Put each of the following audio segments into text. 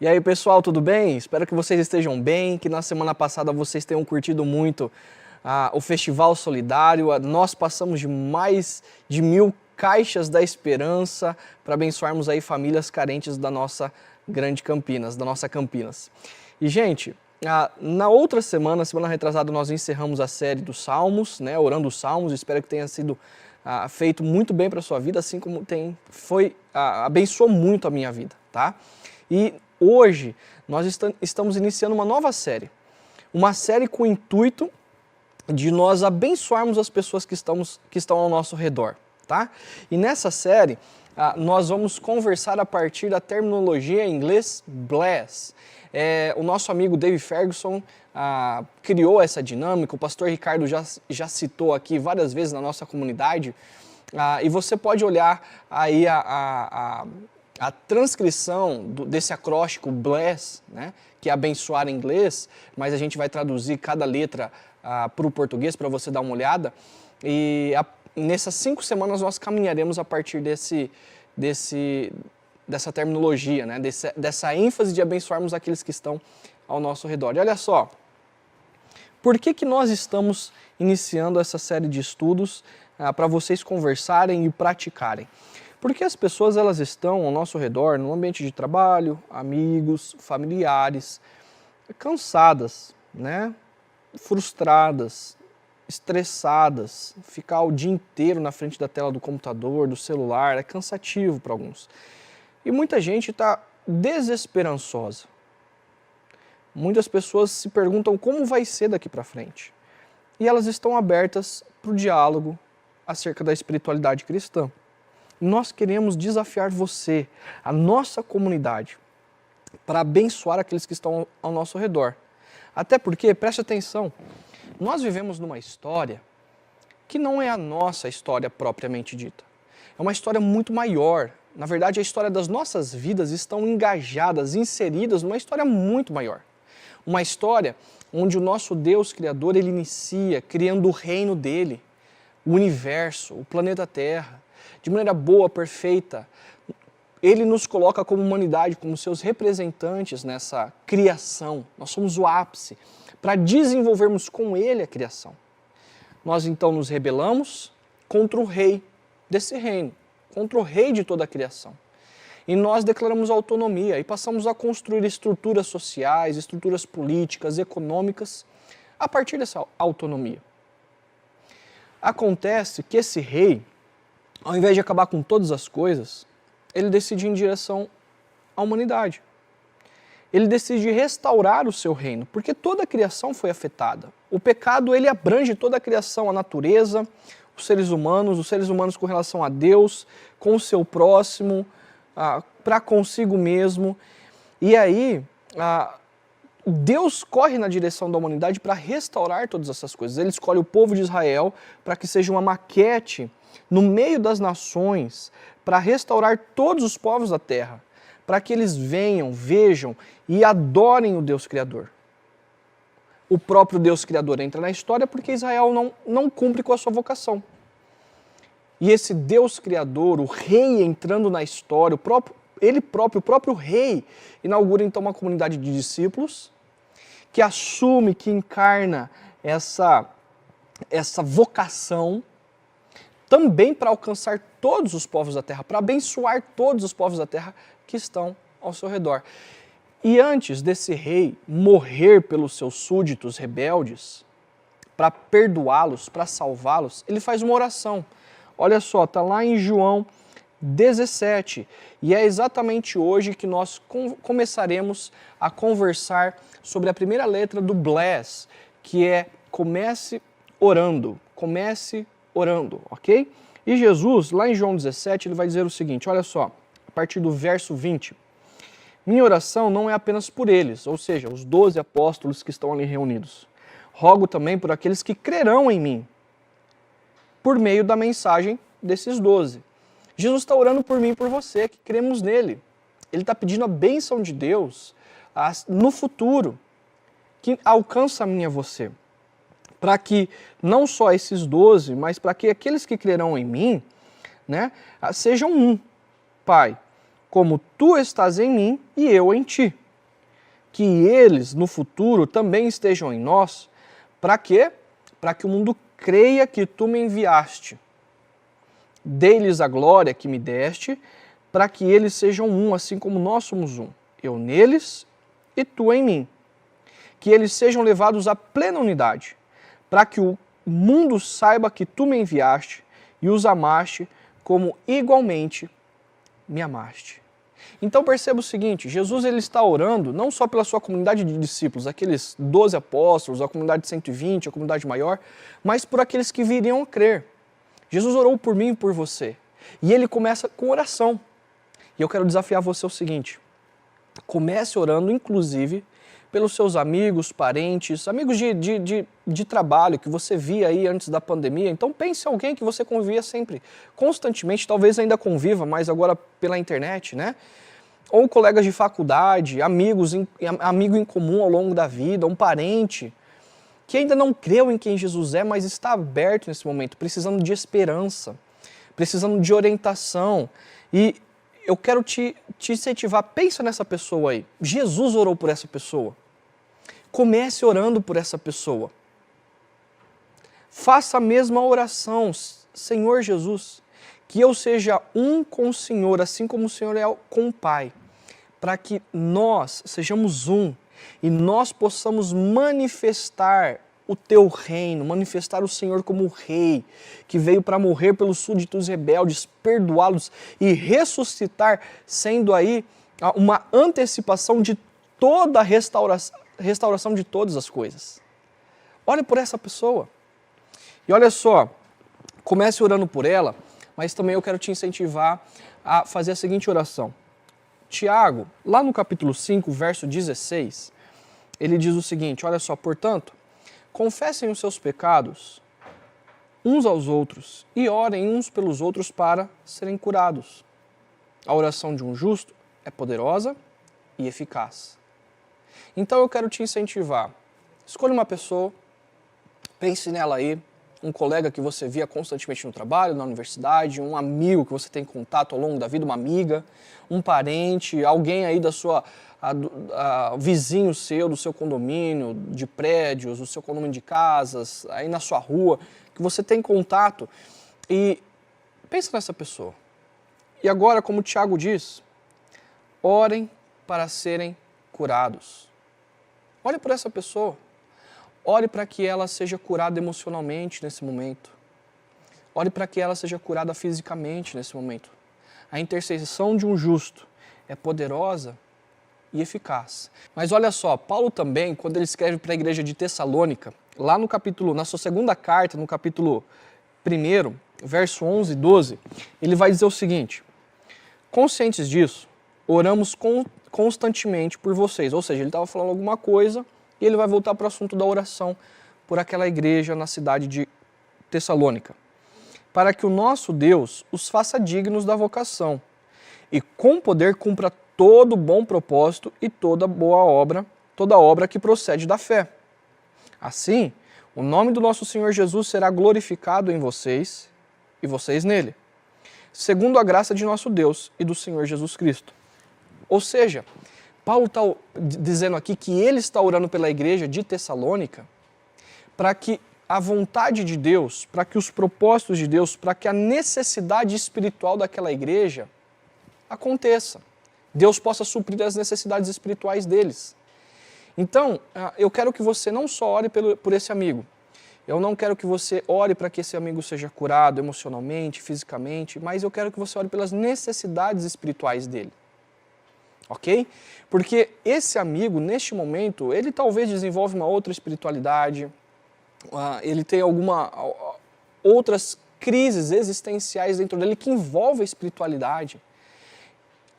E aí, pessoal, tudo bem? Espero que vocês estejam bem, que na semana passada vocês tenham curtido muito o Festival Solidário. Nós passamos de mais de 1.000 caixas da esperança para abençoarmos aí famílias carentes da nossa grande Campinas, da nossa Campinas. E, gente, na outra semana retrasada, nós encerramos a série dos Salmos, né, orando os Salmos. Espero que tenha sido feito muito bem para a sua vida, assim como abençoou muito a minha vida, tá? E hoje nós estamos iniciando uma nova série com o intuito de nós abençoarmos as pessoas que estão ao nosso redor, tá? E nessa série nós vamos conversar a partir da terminologia em inglês bless. O nosso amigo Dave Ferguson criou essa dinâmica, o pastor Ricardo já citou aqui várias vezes na nossa comunidade, e você pode olhar aí a transcrição desse acróstico bless, né, que é abençoar em inglês, mas a gente vai traduzir cada letra para o português para você dar uma olhada. E nessas 5 semanas nós caminharemos a partir dessa terminologia, né, dessa ênfase de abençoarmos aqueles que estão ao nosso redor. E olha só, por que nós estamos iniciando essa série de estudos para vocês conversarem e praticarem? Porque as pessoas elas estão ao nosso redor, no ambiente de trabalho, amigos, familiares, cansadas, né? Frustradas, estressadas, ficar o dia inteiro na frente da tela do computador, do celular, é cansativo para alguns. E muita gente está desesperançosa. Muitas pessoas se perguntam como vai ser daqui para frente. E elas estão abertas para o diálogo acerca da espiritualidade cristã. Nós queremos desafiar você, a nossa comunidade, para abençoar aqueles que estão ao nosso redor. Até porque, preste atenção, nós vivemos numa história que não é a nossa história propriamente dita. É uma história muito maior. Na verdade, a história das nossas vidas estão engajadas, inseridas numa história muito maior. Uma história onde o nosso Deus Criador, ele inicia criando o reino dele, o universo, o planeta Terra, de maneira boa, perfeita. Ele nos coloca como humanidade, como seus representantes nessa criação. Nós somos o ápice para desenvolvermos com ele a criação. Nós então nos rebelamos contra o rei desse reino, contra o rei de toda a criação. E nós declaramos autonomia e passamos a construir estruturas sociais, estruturas políticas, econômicas, a partir dessa autonomia. Acontece que esse rei, ao invés de acabar com todas as coisas, ele decide ir em direção à humanidade. Ele decide restaurar o seu reino, porque toda a criação foi afetada. O pecado, ele abrange toda a criação, a natureza, os seres humanos com relação a Deus, com o seu próximo, para consigo mesmo. E aí, Deus corre na direção da humanidade para restaurar todas essas coisas. Ele escolhe o povo de Israel para que seja uma maquete no meio das nações, para restaurar todos os povos da terra, para que eles vejam e adorem o Deus Criador. O próprio Deus Criador entra na história porque Israel não cumpre com a sua vocação. E esse Deus Criador, o rei entrando na história, o próprio rei, inaugura então uma comunidade de discípulos que assume, que encarna essa vocação também para alcançar todos os povos da terra, para abençoar todos os povos da terra que estão ao seu redor. E antes desse rei morrer pelos seus súditos rebeldes, para perdoá-los, para salvá-los, ele faz uma oração. Olha só, está lá em João 17, e é exatamente hoje que nós começaremos a conversar sobre a primeira letra do bless, que é comece orando, ok? E Jesus, lá em João 17, ele vai dizer o seguinte, olha só, a partir do verso 20, minha oração não é apenas por eles, ou seja, os 12 apóstolos que estão ali reunidos. Rogo também por aqueles que crerão em mim, por meio da mensagem desses 12. Jesus está orando por mim e por você, que cremos nele. Ele está pedindo a bênção de Deus no futuro, que alcança a mim e a você. Para que não só esses 12, mas para que aqueles que crerão em mim, né, sejam um. Pai, como tu estás em mim e eu em ti. que eles, no futuro, também estejam em nós. Para quê? Para que o mundo creia que tu me enviaste. Dei-lhes a glória que me deste, para que eles sejam um, assim como nós somos um. Eu neles e tu em mim. Que eles sejam levados à plena unidade, para que o mundo saiba que tu me enviaste e os amaste como igualmente me amaste. Então perceba o seguinte, Jesus ele está orando não só pela sua comunidade de discípulos, aqueles 12 apóstolos, a comunidade de 120, a comunidade maior, mas por aqueles que viriam a crer. Jesus orou por mim e por você. E ele começa com oração. E eu quero desafiar você o seguinte, comece orando inclusive pelos seus amigos, parentes, amigos de trabalho que você via aí antes da pandemia. Então pense em alguém que você convivia sempre, constantemente, talvez ainda conviva, mas agora pela internet, né? Ou colegas de faculdade, amigo em comum ao longo da vida, um parente que ainda não creu em quem Jesus é, mas está aberto nesse momento, precisando de esperança, precisando de orientação. E eu quero te incentivar, pensa nessa pessoa aí. Jesus orou por essa pessoa. Comece orando por essa pessoa. Faça a mesma oração. Senhor Jesus, que eu seja um com o Senhor, assim como o Senhor é com o Pai, para que nós sejamos um e nós possamos manifestar o teu reino, manifestar o Senhor como Rei, que veio para morrer pelos súditos rebeldes, perdoá-los e ressuscitar, sendo aí uma antecipação de toda a restauração de todas as coisas. Olhe por essa pessoa. E olha só, comece orando por ela, mas também eu quero te incentivar a fazer a seguinte oração. Tiago, lá no capítulo 5, verso 16, ele diz o seguinte, olha só, portanto, confessem os seus pecados uns aos outros e orem uns pelos outros para serem curados. A oração de um justo é poderosa e eficaz. Então eu quero te incentivar. Escolha uma pessoa, pense nela aí, um colega que você via constantemente no trabalho, na universidade, um amigo que você tem contato ao longo da vida, uma amiga, um parente, alguém aí da sua, vizinho seu, do seu condomínio, de prédios, do seu condomínio de casas, aí na sua rua, que você tem contato e pensa nessa pessoa. E agora, como o Tiago diz, orem para serem curados. Ore por essa pessoa. Ore para que ela seja curada emocionalmente nesse momento. Ore para que ela seja curada fisicamente nesse momento. A intercessão de um justo é poderosa e eficaz. Mas olha só, Paulo também, quando ele escreve para a igreja de Tessalônica, lá no capítulo, na sua segunda carta, no capítulo 1, verso 11 e 12, ele vai dizer o seguinte, conscientes disso, oramos constantemente por vocês. Ou seja, ele estava falando alguma coisa e ele vai voltar para o assunto da oração por aquela igreja na cidade de Tessalônica. Para que o nosso Deus os faça dignos da vocação e com poder cumpra todo bom propósito e toda obra que procede da fé. Assim, o nome do nosso Senhor Jesus será glorificado em vocês e vocês nele, segundo a graça de nosso Deus e do Senhor Jesus Cristo. Ou seja, Paulo está dizendo aqui que ele está orando pela igreja de Tessalônica para que a vontade de Deus, para que os propósitos de Deus, para que a necessidade espiritual daquela igreja aconteça. Deus possa suprir as necessidades espirituais deles. Então, eu quero que você não só ore por esse amigo, eu não quero que você ore para que esse amigo seja curado emocionalmente, fisicamente, mas eu quero que você ore pelas necessidades espirituais dele. Ok? Porque esse amigo, neste momento, ele talvez desenvolve uma outra espiritualidade, ele tem outras crises existenciais dentro dele que envolvem a espiritualidade.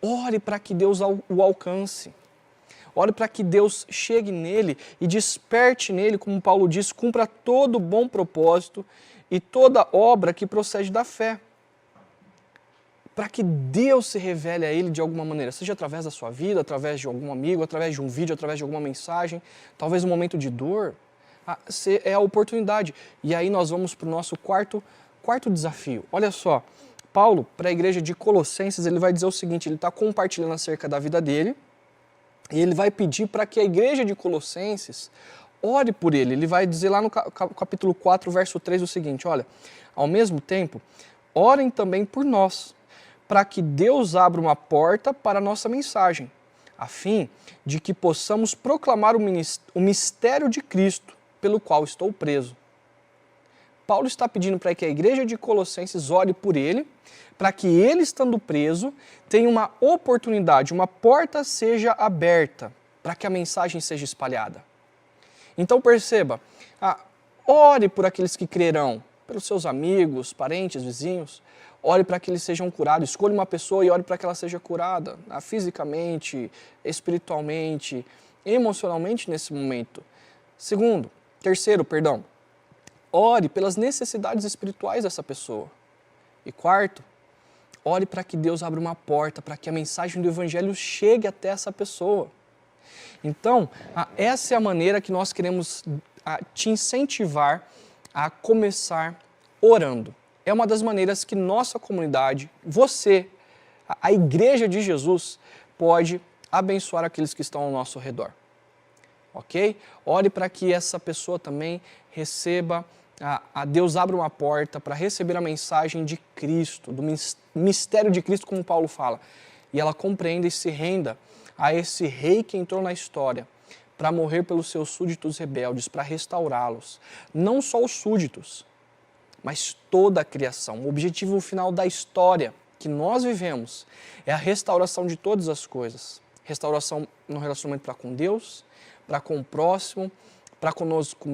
Ore para que Deus o alcance. Ore para que Deus chegue nele e desperte nele, como Paulo diz, cumpra todo bom propósito e toda obra que procede da fé. Para que Deus se revele a ele de alguma maneira, seja através da sua vida, através de algum amigo, através de um vídeo, através de alguma mensagem, talvez um momento de dor, é a oportunidade. E aí nós vamos para o nosso quarto desafio. Olha só, Paulo, para a igreja de Colossenses, ele vai dizer o seguinte, ele está compartilhando acerca da vida dele, E ele vai pedir para que a igreja de Colossenses ore por ele. Ele vai dizer lá no capítulo 4, verso 3 o seguinte, olha, ao mesmo tempo, orem também por nós, para que Deus abra uma porta para a nossa mensagem, a fim de que possamos proclamar o mistério de Cristo, pelo qual estou preso. Paulo está pedindo para que a igreja de Colossenses ore por ele, para que ele, estando preso, tenha uma oportunidade, uma porta seja aberta, para que a mensagem seja espalhada. Então perceba, ore por aqueles que crerão, pelos seus amigos, parentes, vizinhos, ore para que eles sejam curados, escolha uma pessoa e ore para que ela seja curada, fisicamente, espiritualmente, emocionalmente nesse momento. Terceiro, ore pelas necessidades espirituais dessa pessoa. E quarto, ore para que Deus abra uma porta, para que a mensagem do Evangelho chegue até essa pessoa. Então, essa é a maneira que nós queremos te incentivar a começar orando. É uma das maneiras que nossa comunidade, você, a Igreja de Jesus, pode abençoar aqueles que estão ao nosso redor. Ok? Ore para que essa pessoa também receba, Deus abra uma porta para receber a mensagem de Cristo, do mistério de Cristo, como Paulo fala. E ela compreenda e se renda a esse rei que entrou na história para morrer pelos seus súditos rebeldes, para restaurá-los. Não só os súditos, mas toda a criação. O objetivo final da história que nós vivemos é a restauração de todas as coisas. Restauração no relacionamento para com Deus, para com o próximo, para conosco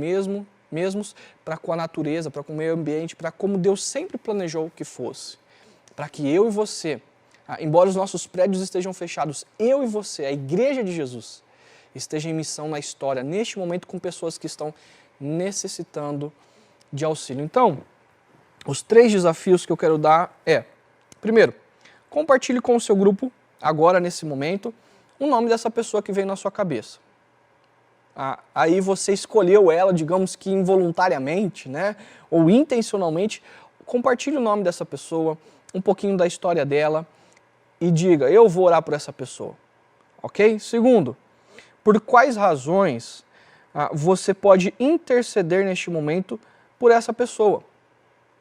mesmos, para com a natureza, para com o meio ambiente, para como Deus sempre planejou que fosse. Para que eu e você, embora os nossos prédios estejam fechados, eu e você, a Igreja de Jesus, esteja em missão na história, neste momento com pessoas que estão necessitando de auxílio. Então, os 3 desafios que eu quero dar primeiro, compartilhe com o seu grupo, agora nesse momento, o nome dessa pessoa que veio na sua cabeça. Aí você escolheu ela, digamos que involuntariamente, né, ou intencionalmente, compartilhe o nome dessa pessoa, um pouquinho da história dela e diga, eu vou orar por essa pessoa. Ok? Segundo, por quais razões você pode interceder neste momento por essa pessoa?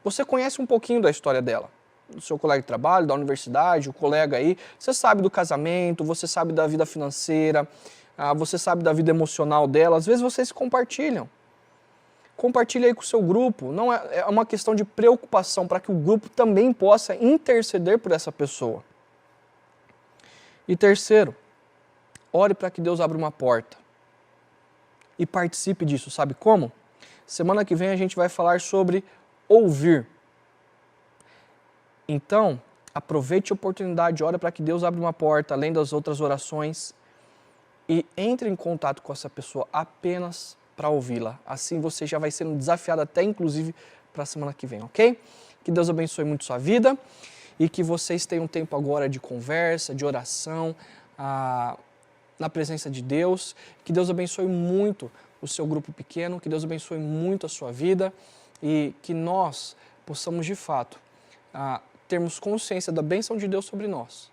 Você conhece um pouquinho da história dela, do seu colega de trabalho, da universidade, o colega aí, você sabe do casamento, você sabe da vida financeira, você sabe da vida emocional dela, às vezes vocês compartilham. Compartilhe aí com o seu grupo, não é uma questão de preocupação para que o grupo também possa interceder por essa pessoa. E terceiro, ore para que Deus abra uma porta. E participe disso, sabe como? Semana que vem a gente vai falar sobre ouvir. Então, aproveite a oportunidade, ore para que Deus abra uma porta, além das outras orações, e entre em contato com essa pessoa apenas para ouvi-la. Assim você já vai sendo desafiado até inclusive para a semana que vem, ok? Que Deus abençoe muito sua vida e que vocês tenham tempo agora de conversa, de oração, na presença de Deus. Que Deus abençoe muito o seu grupo pequeno, que Deus abençoe muito a sua vida e que nós possamos de fato termos consciência da bênção de Deus sobre nós,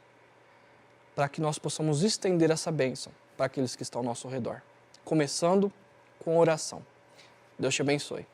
para que nós possamos estender essa bênção para aqueles que estão ao nosso redor. Começando com oração. Deus te abençoe.